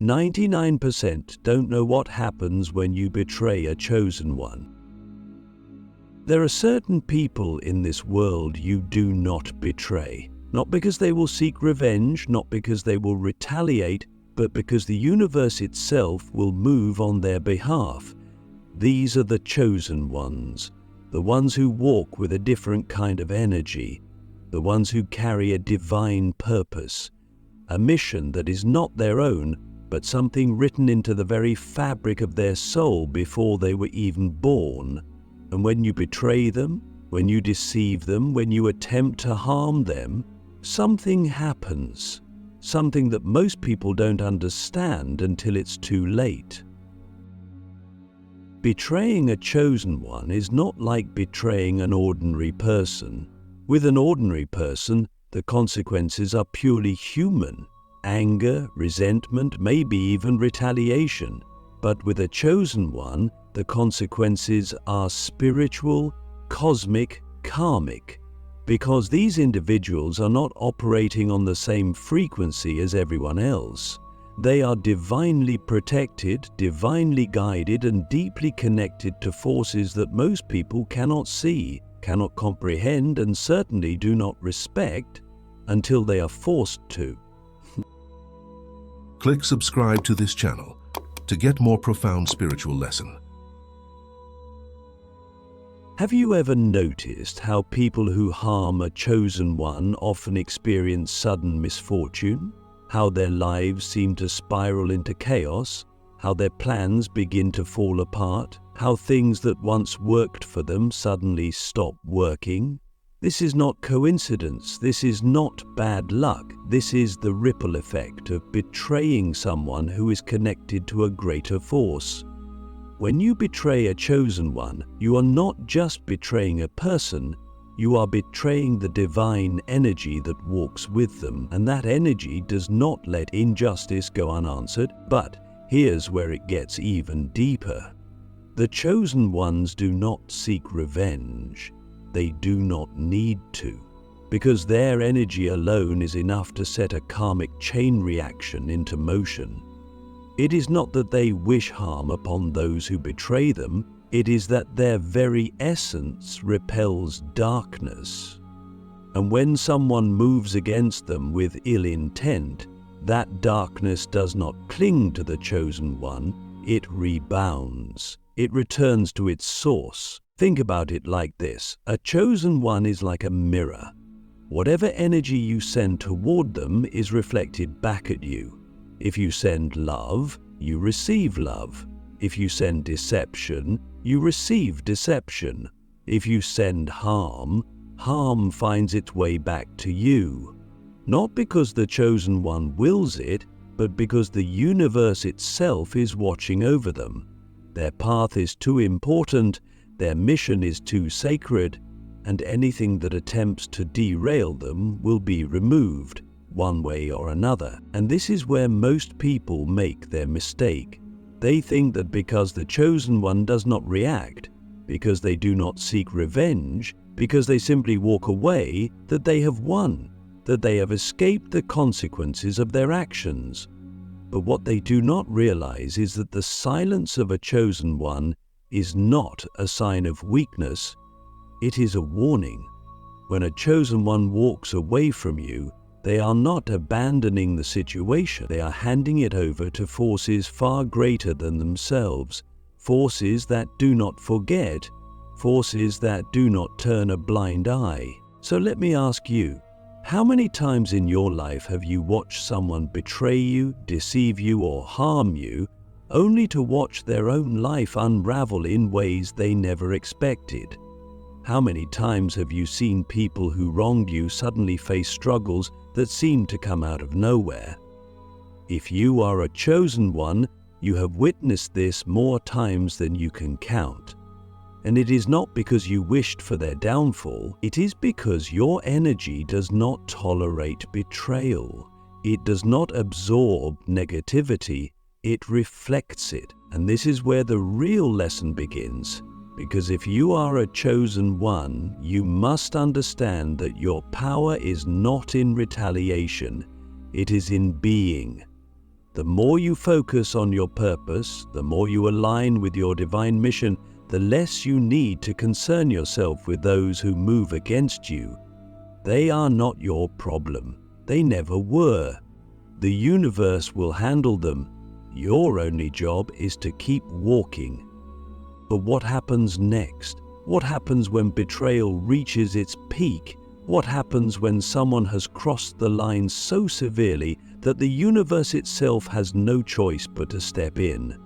99% don't know what happens when you betray a chosen one. There are certain people in this world you do not betray, not because they will seek revenge, not because they will retaliate, but because the universe itself will move on their behalf. These are the chosen ones, the ones who walk with a different kind of energy, the ones who carry a divine purpose, a mission that is not their own, but something written into the very fabric of their soul before they were even born. And when you betray them, when you deceive them, when you attempt to harm them, something happens, something that most people don't understand until it's too late. Betraying a chosen one is not like betraying an ordinary person. With an ordinary person, the consequences are purely human. Anger, resentment, maybe even retaliation. But with a chosen one, the consequences are spiritual, cosmic, karmic. Because these individuals are not operating on the same frequency as everyone else. They are divinely protected, divinely guided, and deeply connected to forces that most people cannot see, cannot comprehend, and certainly do not respect until they are forced to. Click subscribe to this channel to get more profound spiritual lesson. Have you ever noticed how people who harm a chosen one often experience sudden misfortune? How their lives seem to spiral into chaos? How their plans begin to fall apart? How things that once worked for them suddenly stop working? This is not coincidence. This is not bad luck. This is the ripple effect of betraying someone who is connected to a greater force. When you betray a chosen one, you are not just betraying a person, you are betraying the divine energy that walks with them, and that energy does not let injustice go unanswered. But here's where it gets even deeper. The chosen ones do not seek revenge. They do not need to, because their energy alone is enough to set a karmic chain reaction into motion. It is not that they wish harm upon those who betray them, it is that their very essence repels darkness. And when someone moves against them with ill intent, that darkness does not cling to the chosen one, it rebounds. It returns to its source. Think about it like this. A chosen one is like a mirror. Whatever energy you send toward them is reflected back at you. If you send love, you receive love. If you send deception, you receive deception. If you send harm, harm finds its way back to you. Not because the chosen one wills it, but because the universe itself is watching over them. Their path is too important, their mission is too sacred, and anything that attempts to derail them will be removed, one way or another. And this is where most people make their mistake. They think that because the chosen one does not react, because they do not seek revenge, because they simply walk away, that they have won, that they have escaped the consequences of their actions. But what they do not realize is that the silence of a chosen one is not a sign of weakness, it is a warning. When a chosen one walks away from you, they are not abandoning the situation, they are handing it over to forces far greater than themselves, forces that do not forget, forces that do not turn a blind eye. So let me ask you, how many times in your life have you watched someone betray you, deceive you, or harm you, only to watch their own life unravel in ways they never expected? How many times have you seen people who wronged you suddenly face struggles that seem to come out of nowhere? If you are a chosen one, you have witnessed this more times than you can count. And it is not because you wished for their downfall, it is because your energy does not tolerate betrayal. It does not absorb negativity, it reflects it. And this is where the real lesson begins. Because if you are a chosen one, you must understand that your power is not in retaliation, it is in being. The more you focus on your purpose, the more you align with your divine mission, the less you need to concern yourself with those who move against you. They are not your problem. They never were. The universe will handle them. Your only job is to keep walking. But what happens next? What happens when betrayal reaches its peak? What happens when someone has crossed the line so severely that the universe itself has no choice but to step in?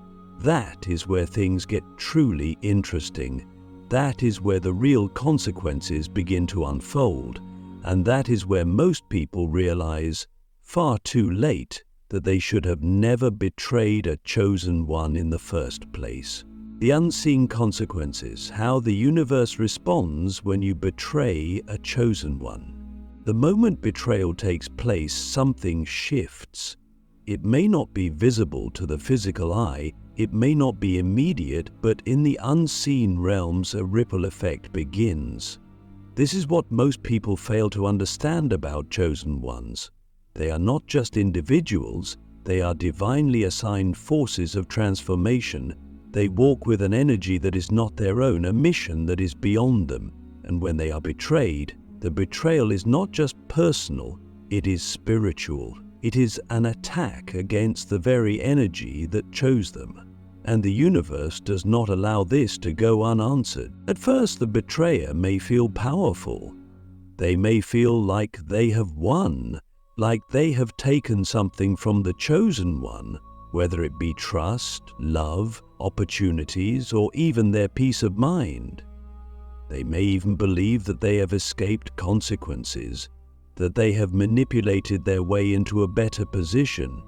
That is where things get truly interesting. That is where the real consequences begin to unfold. And that is where most people realize, far too late, that they should have never betrayed a chosen one in the first place. The unseen consequences, how the universe responds when you betray a chosen one. The moment betrayal takes place, something shifts. It may not be visible to the physical eye, it may not be immediate, but in the unseen realms a ripple effect begins. This is what most people fail to understand about chosen ones. They are not just individuals, they are divinely assigned forces of transformation. They walk with an energy that is not their own, a mission that is beyond them. And when they are betrayed, the betrayal is not just personal, it is spiritual. It is an attack against the very energy that chose them. And the universe does not allow this to go unanswered. At first, the betrayer may feel powerful. They may feel like they have won, like they have taken something from the chosen one, whether it be trust, love, opportunities, or even their peace of mind. They may even believe that they have escaped consequences, that they have manipulated their way into a better position.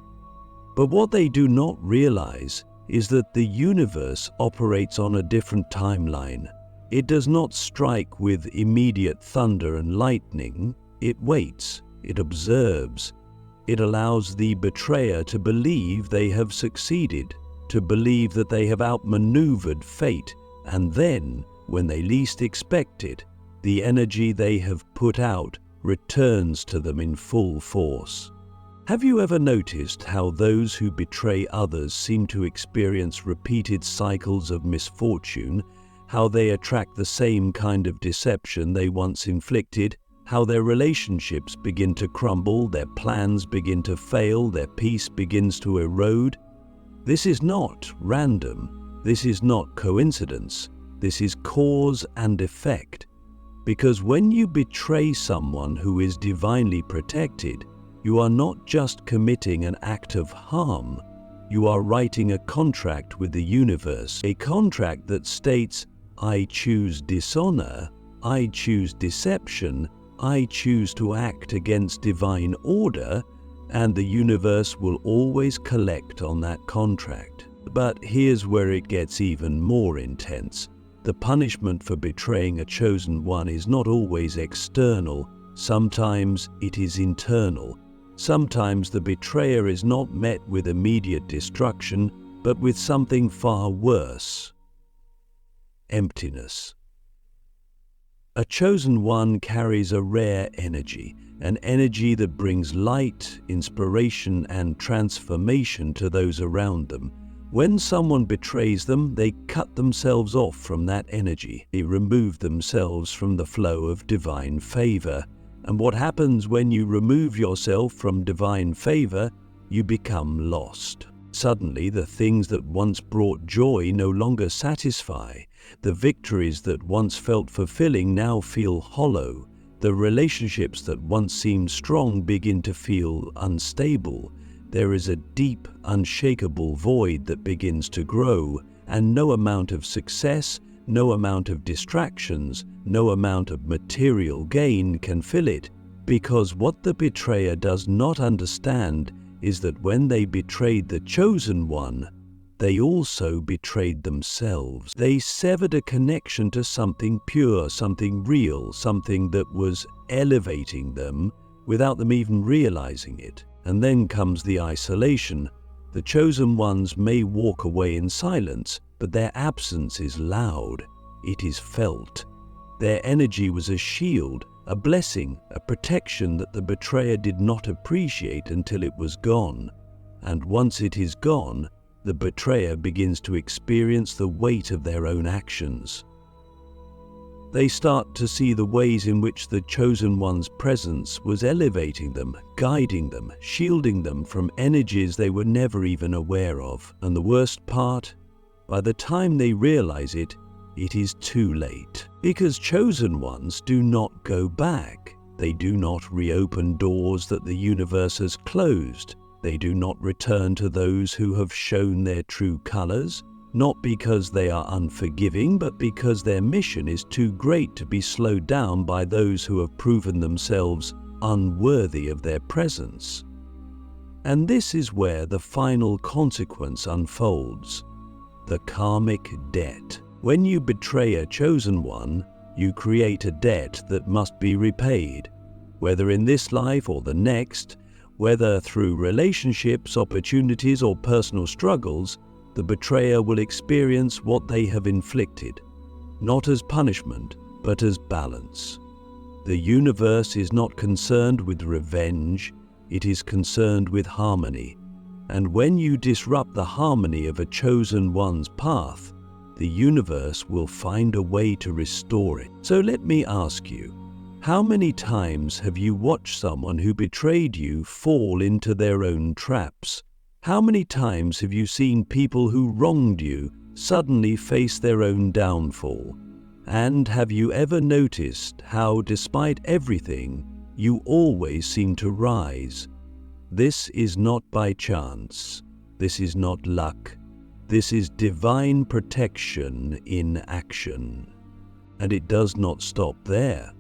But what they do not realize is that the universe operates on a different timeline. It does not strike with immediate thunder and lightning. It waits, it observes. It allows the betrayer to believe they have succeeded, to believe that they have outmaneuvered fate, and then, when they least expect it, the energy they have put out returns to them in full force. Have you ever noticed how those who betray others seem to experience repeated cycles of misfortune, how they attract the same kind of deception they once inflicted, how their relationships begin to crumble, their plans begin to fail, their peace begins to erode? This is not random. This is not coincidence. This is cause and effect. Because when you betray someone who is divinely protected, you are not just committing an act of harm. You are writing a contract with the universe, a contract that states, I choose dishonor, I choose deception, I choose to act against divine order, and the universe will always collect on that contract. But here's where it gets even more intense. The punishment for betraying a chosen one is not always external. Sometimes it is internal. Sometimes the betrayer is not met with immediate destruction, but with something far worse: emptiness. A chosen one carries a rare energy, an energy that brings light, inspiration, and transformation to those around them. When someone betrays them, they cut themselves off from that energy. They remove themselves from the flow of divine favor. And what happens when you remove yourself from divine favor? You become lost. Suddenly, the things that once brought joy no longer satisfy. The victories that once felt fulfilling now feel hollow. The relationships that once seemed strong begin to feel unstable. There is a deep, unshakable void that begins to grow, and no amount of success, no amount of distractions, no amount of material gain can fill it, because what the betrayer does not understand is that when they betrayed the chosen one, they also betrayed themselves. They severed a connection to something pure, something real, something that was elevating them without them even realizing it. And then comes the isolation. The chosen ones may walk away in silence, but their absence is loud. It is felt. Their energy was a shield, a blessing, a protection that the betrayer did not appreciate until it was gone. And once it is gone, the betrayer begins to experience the weight of their own actions. They start to see the ways in which the chosen one's presence was elevating them, guiding them, shielding them from energies they were never even aware of. And the worst part, by the time they realize it, it is too late. Because chosen ones do not go back. They do not reopen doors that the universe has closed. They do not return to those who have shown their true colors, not because they are unforgiving, but because their mission is too great to be slowed down by those who have proven themselves unworthy of their presence. And this is where the final consequence unfolds: the karmic debt. When you betray a chosen one, you create a debt that must be repaid, whether in this life or the next, whether through relationships, opportunities, or personal struggles. The betrayer will experience what they have inflicted, not as punishment, but as balance. The universe is not concerned with revenge, it is concerned with harmony. And when you disrupt the harmony of a chosen one's path, the universe will find a way to restore it. So let me ask you, how many times have you watched someone who betrayed you fall into their own traps? How many times have you seen people who wronged you suddenly face their own downfall? And have you ever noticed how, despite everything, you always seem to rise? This is not by chance. This is not luck. This is divine protection in action. And it does not stop there,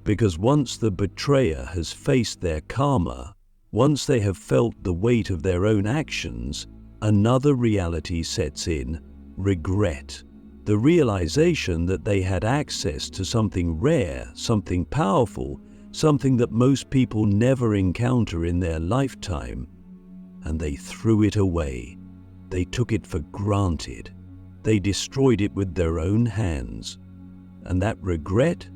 because once the betrayer has faced their karma, once they have felt the weight of their own actions, another reality sets in: regret. The realization that they had access to something rare, something powerful, something that most people never encounter in their lifetime, and they threw it away. They took it for granted. They destroyed it with their own hands. And that regret?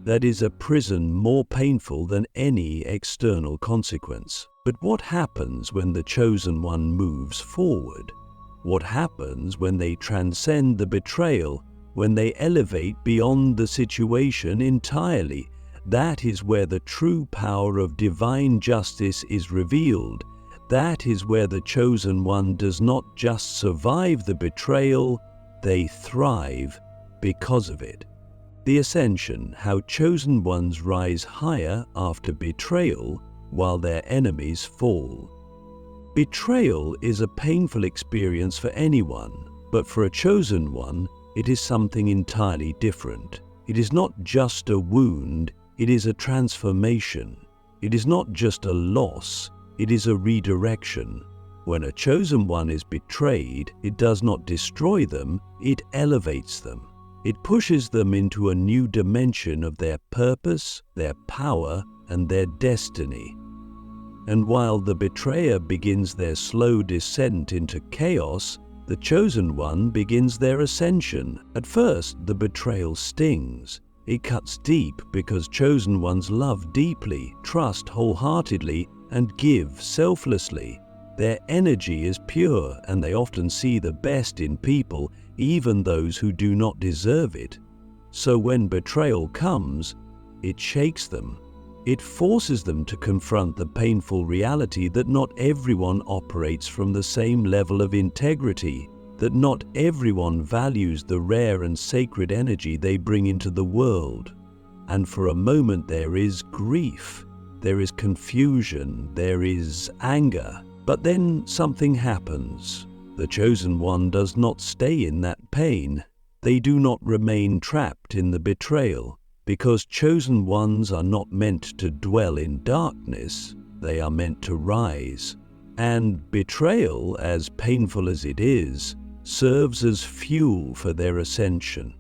That is a prison more painful than any external consequence. But what happens when the chosen one moves forward? What happens when they transcend the betrayal, when they elevate beyond the situation entirely? That is where the true power of divine justice is revealed. That is where the chosen one does not just survive the betrayal, they thrive because of it. The ascension, how chosen ones rise higher after betrayal while their enemies fall. Betrayal is a painful experience for anyone, but for a chosen one, it is something entirely different. It is not just a wound, it is a transformation. It is not just a loss, it is a redirection. When a chosen one is betrayed, it does not destroy them, it elevates them. It pushes them into a new dimension of their purpose, their power, and their destiny. And while the betrayer begins their slow descent into chaos, the chosen one begins their ascension. At first, the betrayal stings. It cuts deep because chosen ones love deeply, trust wholeheartedly, and give selflessly. Their energy is pure, and they often see the best in people, even those who do not deserve it. So when betrayal comes, it shakes them. It forces them to confront the painful reality that not everyone operates from the same level of integrity, that not everyone values the rare and sacred energy they bring into the world. And for a moment there is grief, there is confusion, there is anger. But then something happens. The chosen one does not stay in that pain. They do not remain trapped in the betrayal, because chosen ones are not meant to dwell in darkness, they are meant to rise. And betrayal, as painful as it is, serves as fuel for their ascension.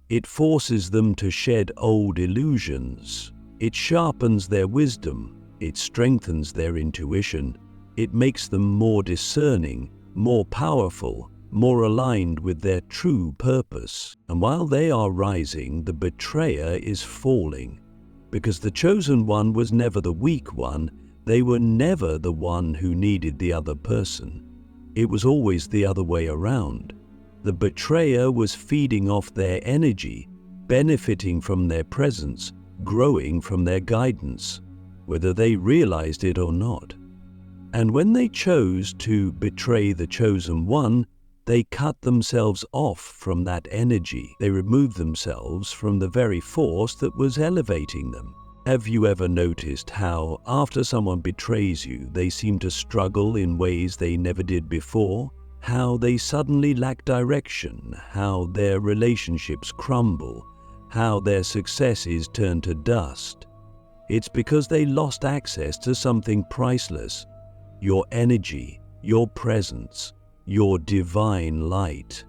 It forces them to shed old illusions. It sharpens their wisdom. It strengthens their intuition. It makes them more discerning, more powerful, more aligned with their true purpose. And while they are rising, the betrayer is falling, because the chosen one was never the weak one, They were never the one who needed the other person. It was always the other way around. The betrayer was feeding off their energy, benefiting from their presence, growing from their guidance, whether they realized it or not. And when they chose to betray the chosen one, they cut themselves off from that energy. They removed themselves from the very force that was elevating them. Have you ever noticed how, after someone betrays you, they seem to struggle in ways they never did before? How they suddenly lack direction, how their relationships crumble, how their successes turn to dust? It's because they lost access to something priceless: your energy, your presence, your divine light.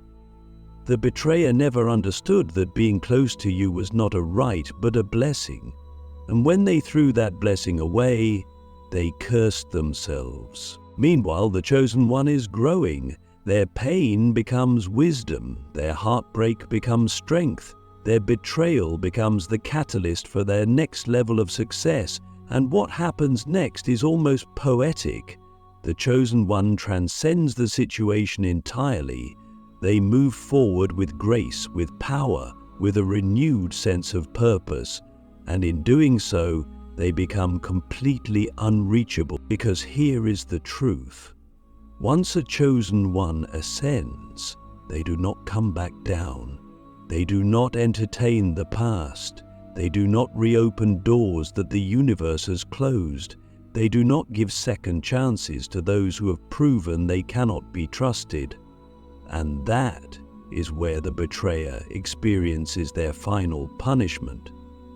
The betrayer never understood that being close to you was not a right but a blessing. And when they threw that blessing away, they cursed themselves. Meanwhile, the chosen one is growing. Their pain becomes wisdom. Their heartbreak becomes strength. Their betrayal becomes the catalyst for their next level of success. And what happens next is almost poetic. The chosen one transcends the situation entirely. They move forward with grace, with power, with a renewed sense of purpose. And in doing so, they become completely unreachable, because here is the truth. Once a chosen one ascends, they do not come back down. They do not entertain the past. They do not reopen doors that the universe has closed. They do not give second chances to those who have proven they cannot be trusted. And that is where the betrayer experiences their final punishment.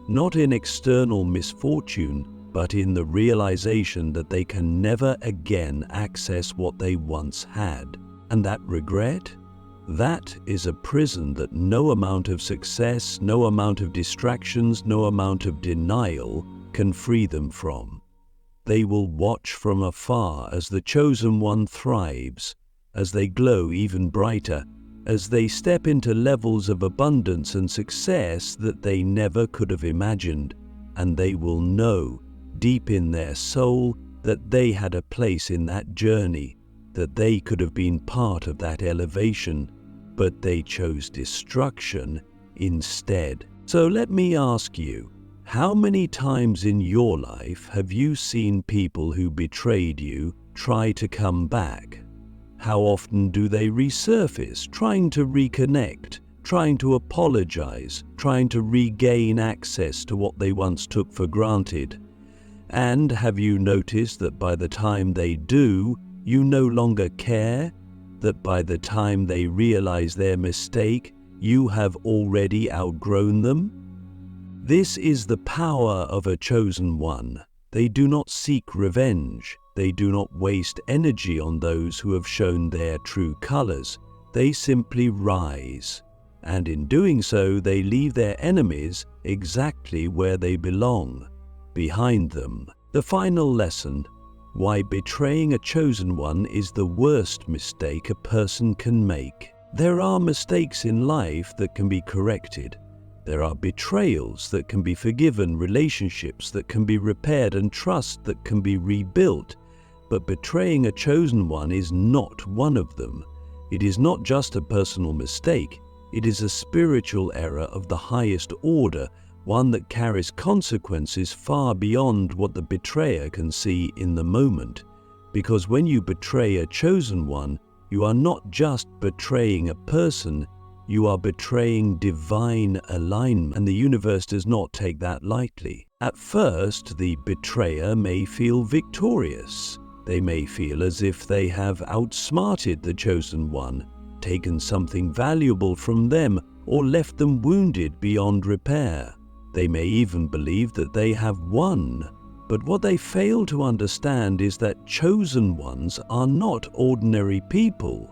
Not in external misfortune, but in the realization that they can never again access what they once had. And that regret? That is a prison that no amount of success, no amount of distractions, no amount of denial can free them from. They will watch from afar as the chosen one thrives, as they glow even brighter, as they step into levels of abundance and success that they never could have imagined. And they will know deep in their soul that they had a place in that journey, that they could have been part of that elevation, but they chose destruction instead. So let me ask you, how many times in your life have you seen people who betrayed you try to come back? How often do they resurface, trying to reconnect, trying to apologize, trying to regain access to what they once took for granted? And have you noticed that by the time they do, you no longer care? That by the time they realize their mistake, you have already outgrown them? This is the power of a chosen one. They do not seek revenge. They do not waste energy on those who have shown their true colors. They simply rise. And in doing so, they leave their enemies exactly where they belong, behind them. The final lesson: why betraying a chosen one is the worst mistake a person can make. There are mistakes in life that can be corrected. There are betrayals that can be forgiven, relationships that can be repaired, and trust that can be rebuilt. But betraying a chosen one is not one of them. It is not just a personal mistake. It is a spiritual error of the highest order, one that carries consequences far beyond what the betrayer can see in the moment. Because when you betray a chosen one, you are not just betraying a person, you are betraying divine alignment, and the universe does not take that lightly. At first, the betrayer may feel victorious. They may feel as if they have outsmarted the chosen one, taken something valuable from them, or left them wounded beyond repair. They may even believe that they have won. But what they fail to understand is that chosen ones are not ordinary people.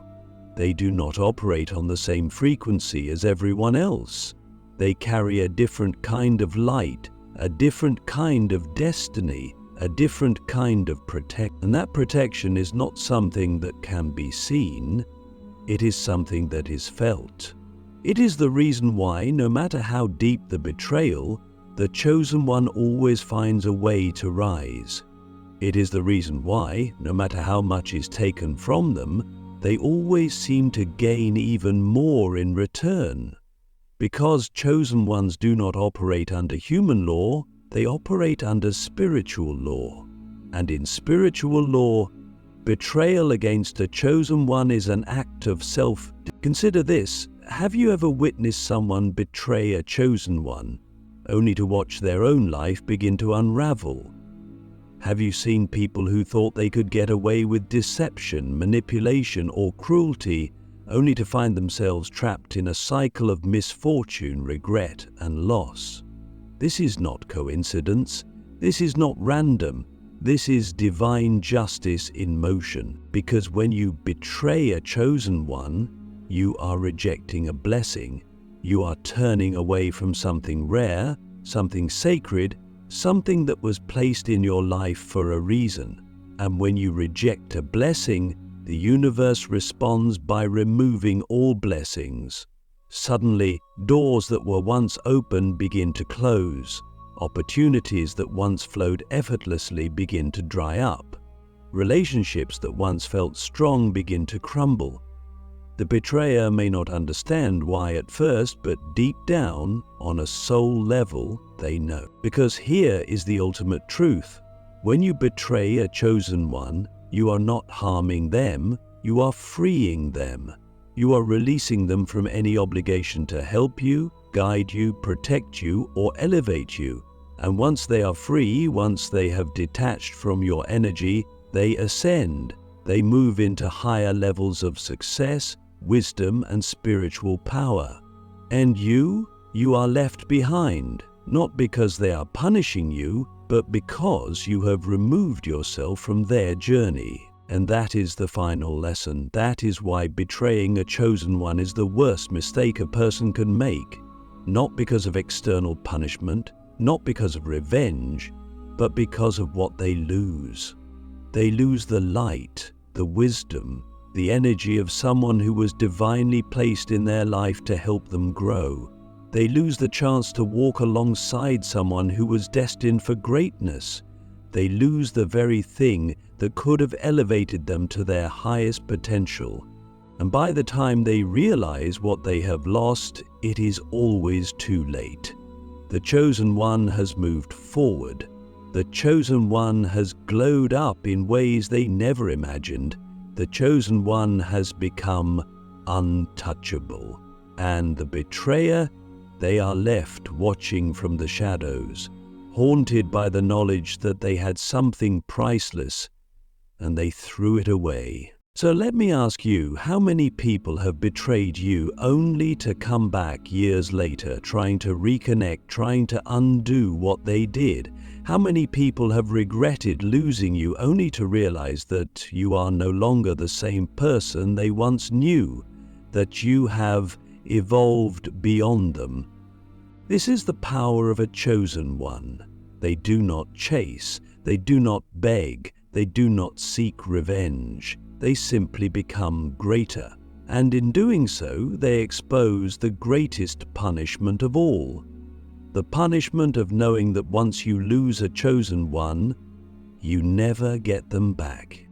They do not operate on the same frequency as everyone else. They carry a different kind of light, a different kind of destiny, a different kind of protection. And that protection is not something that can be seen. It is something that is felt. It is the reason why, no matter how deep the betrayal, the chosen one always finds a way to rise. It is the reason why, no matter how much is taken from them, they always seem to gain even more in return. Because chosen ones do not operate under human law, they operate under spiritual law. And in spiritual law, betrayal against a chosen one is an act of self. Consider this: have you ever witnessed someone betray a chosen one, only to watch their own life begin to unravel? Have you seen people who thought they could get away with deception, manipulation, or cruelty, only to find themselves trapped in a cycle of misfortune, regret, and loss? This is not coincidence. This is not random. This is divine justice in motion. Because when you betray a chosen one, you are rejecting a blessing. You are turning away from something rare, something sacred, something that was placed in your life for a reason. And when you reject a blessing, the universe responds by removing all blessings. Suddenly, doors that were once open begin to close. Opportunities that once flowed effortlessly begin to dry up. Relationships that once felt strong begin to crumble. The betrayer may not understand why at first, but deep down, on a soul level, they know. Because here is the ultimate truth. When you betray a chosen one, you are not harming them, you are freeing them. You are releasing them from any obligation to help you, guide you, protect you, or elevate you. And once they are free, once they have detached from your energy, they ascend. They move into higher levels of success, wisdom, and spiritual power. And you are left behind, not because they are punishing you, but because you have removed yourself from their journey. And that is the final lesson. That is why betraying a chosen one is the worst mistake a person can make. Not because of external punishment, not because of revenge, but because of what they lose. They lose the light, the wisdom, the energy of someone who was divinely placed in their life to help them grow. They lose the chance to walk alongside someone who was destined for greatness. They lose the very thing that could have elevated them to their highest potential. And by the time they realize what they have lost, it is always too late. The chosen one has moved forward. The chosen one has glowed up in ways they never imagined. The chosen one has become untouchable. And the betrayer, they are left watching from the shadows, haunted by the knowledge that they had something priceless, and they threw it away. So let me ask you, how many people have betrayed you only to come back years later, trying to reconnect, trying to undo what they did? How many people have regretted losing you only to realize that you are no longer the same person they once knew, that you have evolved beyond them? This is the power of a chosen one. They do not chase, they do not beg, they do not seek revenge. They simply become greater. And in doing so, they expose the greatest punishment of all. The punishment of knowing that once you lose a chosen one, you never get them back.